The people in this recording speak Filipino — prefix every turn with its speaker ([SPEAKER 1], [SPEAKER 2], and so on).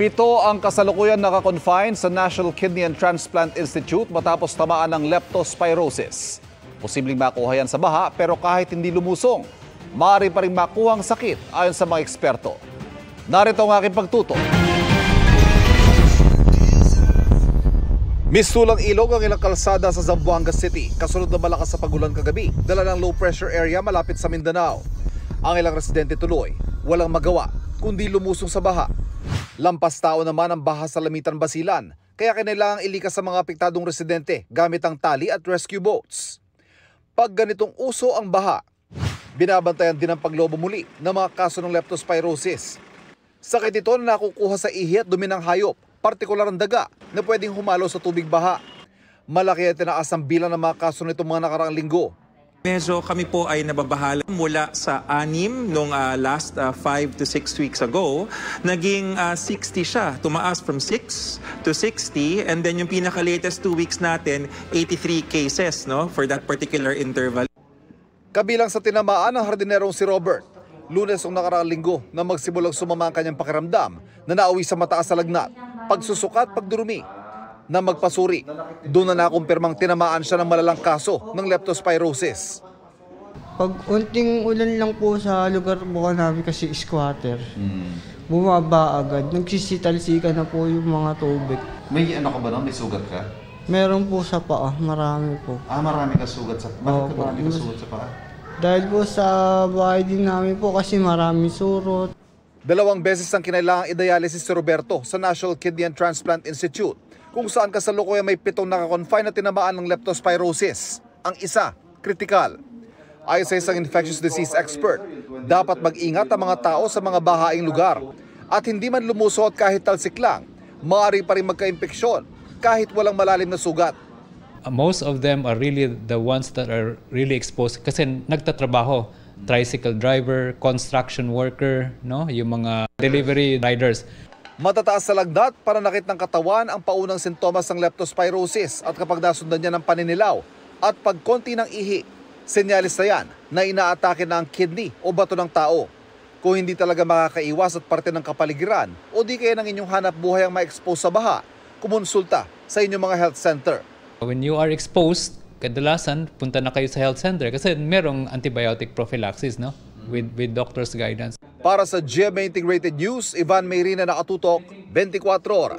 [SPEAKER 1] Pito ang kasalukuyan nakakonfine sa National Kidney and Transplant Institute matapos tamaan ng leptospirosis. Posibleng makuha yan sa baha pero kahit hindi lumusong, maaari pa rin makuhang sakit ayon sa mga eksperto. Narito ang aking pagtuto. Misulang ilog ang ilang kalsada sa Zamboanga City kasunod na malakas sa pagulan kagabi, dala ng low pressure area malapit sa Mindanao. Ang ilang residente tuloy, walang magawa kundi lumusong sa baha. Lampas tao naman ang baha sa Lamitan, Basilan, kaya kailangang ilikas sa mga apektadong residente gamit ang tali at rescue boats. Pag ganitong uso ang baha, binabantayan din ang paglobo muli ng mga kaso ng leptospirosis. Sakit ito na nakukuha sa ihi at dumi ng hayop, partikular ang daga na pwedeng humalo sa tubig baha. Malaki at tinaas ang bilang ng mga kaso nitong mga nakaraang linggo.
[SPEAKER 2] Medyo kami po ay nababahala mula sa 6 nung last 5 to 6 weeks ago. Naging 60 siya. Tumaas from 6 to 60. And then yung pinaka-latest 2 weeks natin, 83 cases no, for that particular interval.
[SPEAKER 1] Kabilang sa tinamaan ng hardinerong si Robert, Lunes ng nakaraang linggo na magsimulang sumama ang kanyang pakiramdam na nauwi sa mataas sa lagnat, pagsusukat, pagdurumi. Na magpasuri, doon na nakumpirmang tinamaan siya ng malalang kaso ng leptospirosis.
[SPEAKER 3] Pag unting ulan lang po sa lugar po namin kasi squatter, bumaba agad, nagsisitalsika na po yung mga tubig.
[SPEAKER 1] May ano ka ba nun? May sugat ka?
[SPEAKER 3] Meron po sa paa, marami po.
[SPEAKER 1] Marami ka sugat sa paa? Bakit ka marami ka sugat sa paa?
[SPEAKER 3] Dahil po sa bahay din namin po kasi marami surot.
[SPEAKER 1] 2 beses ang kinailangang i-dialysis si Roberto sa National Kidney and Transplant Institute, kung saan kasalukuyan may 7 nakakonfine na tinamaan ng leptospirosis. Ang isa, kritikal. Ayon sa isang infectious disease expert, dapat mag-ingat ang mga tao sa mga bahaing lugar. At hindi man lumusot kahit talsik lang, maaari pa rin magka-impeksyon kahit walang malalim na sugat.
[SPEAKER 4] Most of them are really the ones that are really exposed kasi nagtatrabaho. Tricycle driver, construction worker, no? Yung mga delivery riders.
[SPEAKER 1] Matataas sa lagnat, pananakit ng katawan ang paunang sintomas ng leptospirosis at kapag nasundan niya ng paninilaw at pagkonti ng ihi, senyalis na yan na inaatake na ang kidney o bato ng tao. Kung hindi talaga makakaiwas at parte ng kapaligiran o di kaya ng inyong hanap buhay ang ma-expose sa baha, kumonsulta sa inyong mga health center.
[SPEAKER 4] When you are exposed, kadalasan punta na kayo sa health center kasi merong antibiotic prophylaxis, no? With doctor's guidance.
[SPEAKER 1] Para sa GMA Integrated News, Ivan Mayrina, nakatutok 24 oras.